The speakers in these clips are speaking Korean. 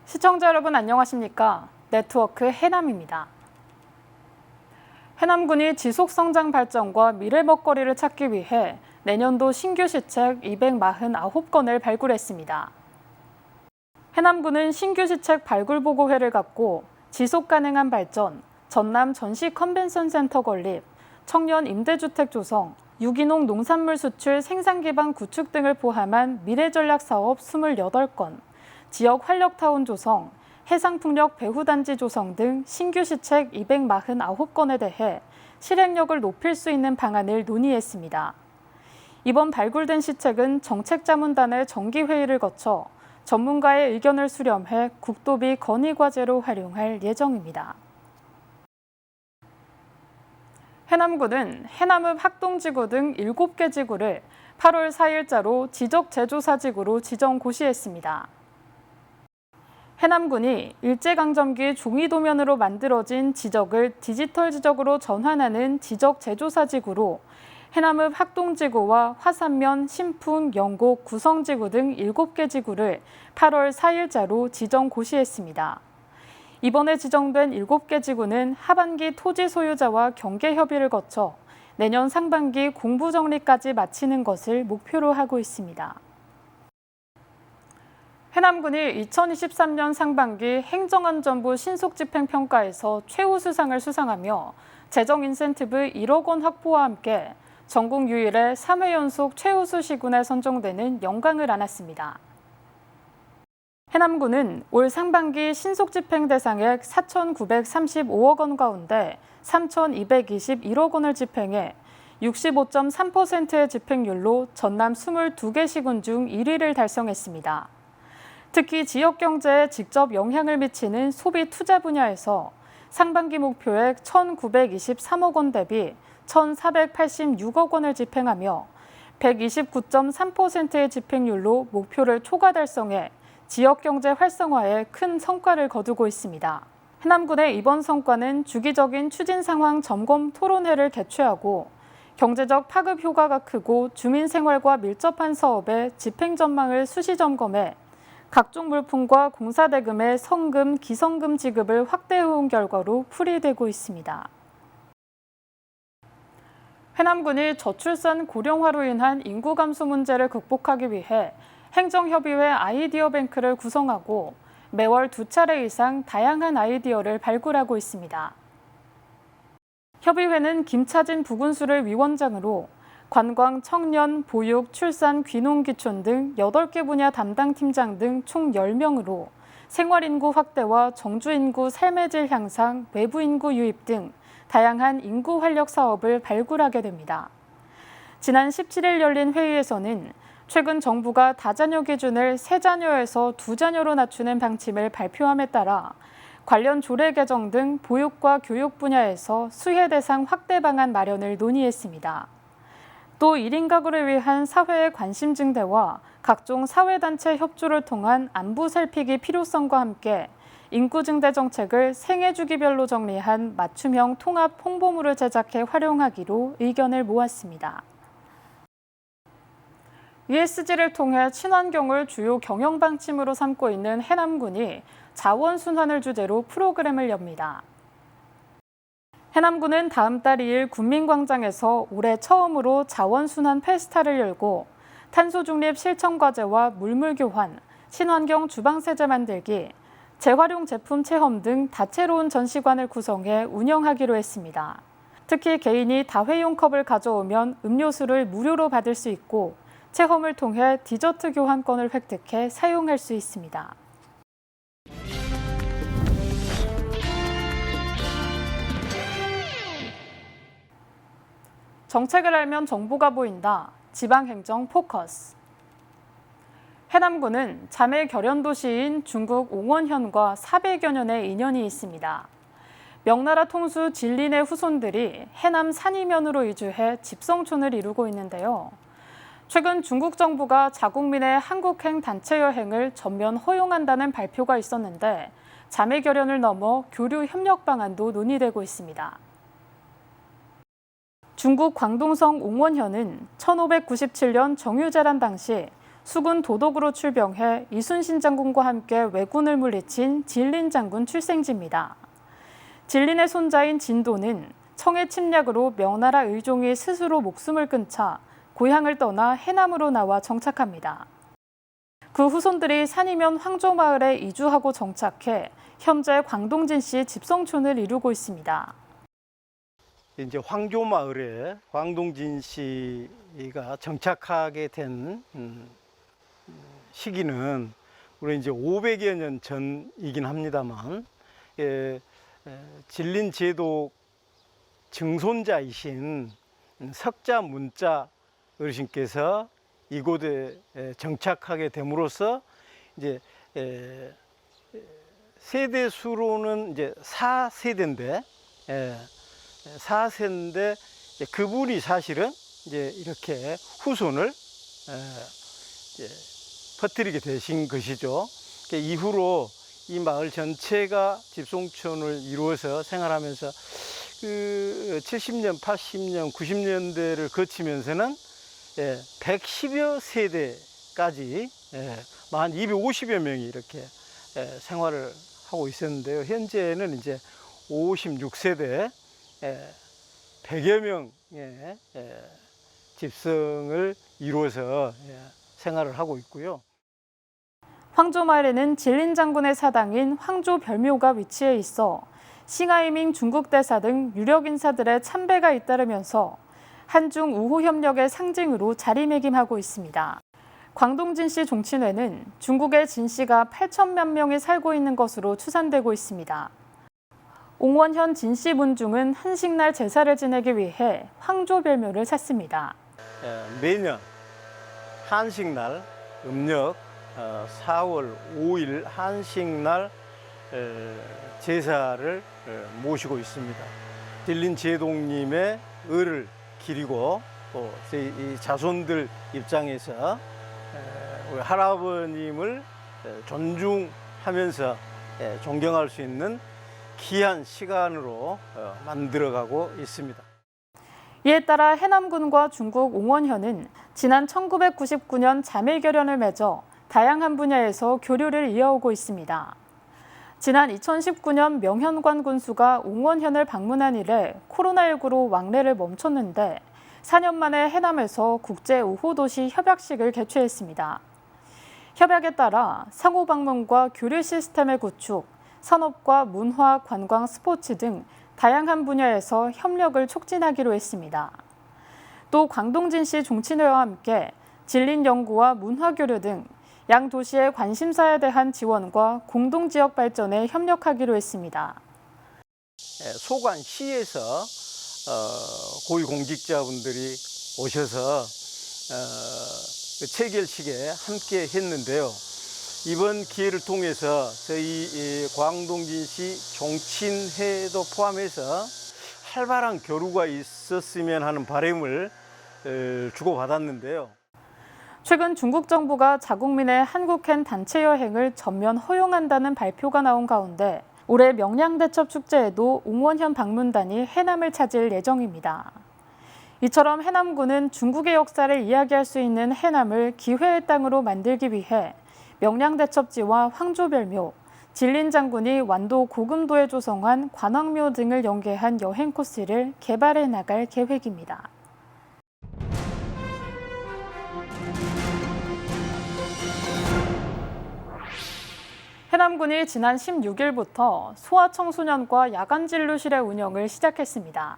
시청자 여러분 안녕하십니까? 네트워크 해남입니다. 해남군이 지속성장 발전과 미래 먹거리를 찾기 위해 내년도 신규 시책 249건을 발굴했습니다. 해남군은 신규 시책 발굴 보고회를 갖고 지속 가능한 발전, 전남 전시 컨벤션 센터 건립, 청년 임대주택 조성, 유기농 농산물 수출 생산 기반 구축 등을 포함한 미래 전략 사업 28건, 지역 활력타운 조성, 해상풍력 배후단지 조성 등 신규 시책 249건에 대해 실행력을 높일 수 있는 방안을 논의했습니다. 이번 발굴된 시책은 정책자문단의 정기회의를 거쳐 전문가의 의견을 수렴해 국도비 건의과제로 활용할 예정입니다. 해남군은 해남읍 학동지구 등 7개 지구를 8월 4일자로 지적재조사지구로 지정 고시했습니다. 해남군이 일제강점기 종이도면으로 만들어진 지적을 디지털 지적으로 전환하는 지적재조사지구로 해남읍 학동지구와 화산면, 신풍, 영곡, 구성지구 등 7개 지구를 8월 4일자로 지정 고시했습니다. 이번에 지정된 7개 지구는 하반기 토지 소유자와 경계 협의를 거쳐 내년 상반기 공부 정리까지 마치는 것을 목표로 하고 있습니다. 해남군이 2023년 상반기 행정안전부 신속집행평가에서 최우수상을 수상하며 재정 인센티브 1억 원 확보와 함께 전국 유일의 3회 연속 최우수 시군에 선정되는 영광을 안았습니다. 해남군은 올 상반기 신속집행 대상액 4,935억 원 가운데 3,221억 원을 집행해 65.3%의 집행률로 전남 22개 시군 중 1위를 달성했습니다. 특히 지역 경제에 직접 영향을 미치는 소비 투자 분야에서 상반기 목표액 1,923억 원 대비 1,486억 원을 집행하며 129.3%의 집행률로 목표를 초과 달성해 지역 경제 활성화에 큰 성과를 거두고 있습니다. 해남군의 이번 성과는 주기적인 추진 상황 점검 토론회를 개최하고 경제적 파급 효과가 크고 주민 생활과 밀접한 사업의 집행 전망을 수시 점검해 각종 물품과 공사대금의 성금, 기성금 지급을 확대해온 결과로 풀이되고 있습니다. 해남군이 저출산 고령화로 인한 인구 감소 문제를 극복하기 위해 행정협의회 아이디어 뱅크를 구성하고 매월 2차례 이상 다양한 아이디어를 발굴하고 있습니다. 협의회는 김차진 부군수를 위원장으로 관광, 청년, 보육, 출산, 귀농귀촌 등 8개 분야 담당 팀장 등 총 10명으로 생활인구 확대와 정주인구 삶의 질 향상, 외부인구 유입 등 다양한 인구 활력 사업을 발굴하게 됩니다. 지난 17일 열린 회의에서는 최근 정부가 다자녀 기준을 3자녀에서 2자녀로 낮추는 방침을 발표함에 따라 관련 조례 개정 등 보육과 교육 분야에서 수혜 대상 확대 방안 마련을 논의했습니다. 또 1인 가구를 위한 사회의 관심 증대와 각종 사회단체 협조를 통한 안부 살피기 필요성과 함께 인구 증대 정책을 생애 주기별로 정리한 맞춤형 통합 홍보물을 제작해 활용하기로 의견을 모았습니다. ESG를 통해 친환경을 주요 경영 방침으로 삼고 있는 해남군이 자원순환을 주제로 프로그램을 엽니다. 해남군은 다음 달 2일 군민광장에서 올해 처음으로 자원순환 페스타를 열고 탄소중립 실천과제와 물물교환, 친환경 주방세제 만들기, 재활용 제품 체험 등 다채로운 전시관을 구성해 운영하기로 했습니다. 특히 개인이 다회용 컵을 가져오면 음료수를 무료로 받을 수 있고 체험을 통해 디저트 교환권을 획득해 사용할 수 있습니다. 정책을 알면 정보가 보인다. 지방행정 포커스. 해남군은 자매 결연 도시인 중국 옹원현과 400여 년의 인연이 있습니다. 명나라 통수 진린의 후손들이 해남 산이면으로 이주해 집성촌을 이루고 있는데요. 최근 중국 정부가 자국민의 한국행 단체 여행을 전면 허용한다는 발표가 있었는데 자매 결연을 넘어 교류 협력 방안도 논의되고 있습니다. 중국 광동성 옹원현은 1597년 정유재란 당시 수군 도독으로 출병해 이순신 장군과 함께 왜군을 물리친 진린 장군 출생지입니다. 진린의 손자인 진도는 청해 침략으로 명나라 의종이 스스로 목숨을 끊자 고향을 떠나 해남으로 나와 정착합니다. 그 후손들이 산이면 황조마을에 이주하고 정착해 현재 광동진시 집성촌을 이루고 있습니다. 이제 황조마을에 광동진시가 정착하게 된 시기는 우리 이제 500여 년 전이긴 합니다만, 진린 제독 증손자이신 석자 문자 어르신께서 이곳에 정착하게 됨으로써 이제 세대 수로는 이제 4세대인데, 4세인데 그분이 사실은 이제 이렇게 후손을 이제 퍼뜨리게 되신 것이죠. 이후로 이 마을 전체가 집성촌을 이루어서 생활하면서 그 70년, 80년, 90년대를 거치면서는 110여 세대까지 만 250여 명이 이렇게 생활을 하고 있었는데요. 현재는 이제 56세대 100여 명의 집성을 이루어서 생활을 하고 있고요. 황조마을에는 진린 장군의 사당인 황조별묘가 위치해 있어 싱하이밍 중국 대사 등 유력 인사들의 참배가 잇따르면서 한중 우호 협력의 상징으로 자리매김하고 있습니다. 광동진시 종친회는 중국의 진씨가 8천만 명이 살고 있는 것으로 추산되고 있습니다. 옹원현 진씨 문중은 한식날 제사를 지내기 위해 황조별묘를 찾습니다. 매년 한식날 음력 4월 5일 한식날 제사를 모시고 있습니다. 진린 제독님의 을을 기리고 또 이 자손들 입장에서 우리 할아버님을 존중하면서 존경할 수 있는 귀한 시간으로 만들어가고 있습니다. 이에 따라 해남군과 중국 옹원현은 지난 1999년 자매결연을 맺어 다양한 분야에서 교류를 이어오고 있습니다. 지난 2019년 명현관 군수가 옹원현을 방문한 이래 코로나19로 왕래를 멈췄는데 4년 만에 해남에서 국제우호도시 협약식을 개최했습니다. 협약에 따라 상호 방문과 교류 시스템의 구축, 산업과 문화, 관광, 스포츠 등 다양한 분야에서 협력을 촉진하기로 했습니다. 또 광동진시 종친회와 함께 진린 연구와 문화교류 등 양 도시의 관심사에 대한 지원과 공동지역 발전에 협력하기로 했습니다. 소관시에서 고위공직자분들이 오셔서 체결식에 함께 했는데요. 이번 기회를 통해서 저희 광동진시 종친회도 포함해서 활발한 교류가 있었으면 하는 바람을 주고받았는데요. 최근 중국 정부가 자국민의 한국행 단체 여행을 전면 허용한다는 발표가 나온 가운데 올해 명량대첩 축제에도 옹원현 방문단이 해남을 찾을 예정입니다. 이처럼 해남군은 중국의 역사를 이야기할 수 있는 해남을 기회의 땅으로 만들기 위해 명량대첩지와 황조별묘, 진린 장군이 완도 고금도에 조성한 관왕묘 등을 연계한 여행 코스를 개발해 나갈 계획입니다. 해남군이 지난 16일부터 소아청소년과 야간진료실의 운영을 시작했습니다.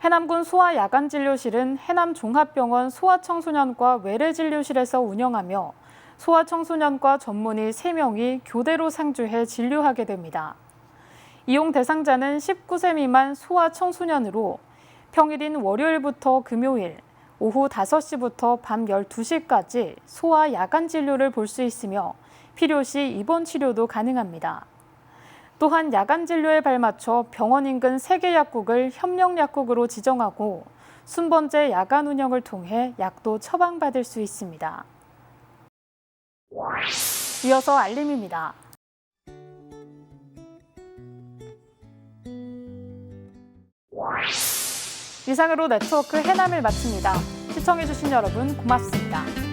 해남군 소아야간진료실은 해남종합병원 소아청소년과 외래진료실에서 운영하며 소아청소년과 전문의 3명이 교대로 상주해 진료하게 됩니다. 이용 대상자는 19세 미만 소아청소년으로 평일인 월요일부터 금요일, 오후 5시부터 밤 12시까지 소아야간진료를 볼 수 있으며 필요시 입원 치료도 가능합니다. 또한 야간 진료에 발맞춰 병원 인근 3개 약국을 협력 약국으로 지정하고 순번제 야간 운영을 통해 약도 처방받을 수 있습니다. 이어서 알림입니다. 이상으로 네트워크 해남을 마칩니다. 시청해주신 여러분 고맙습니다.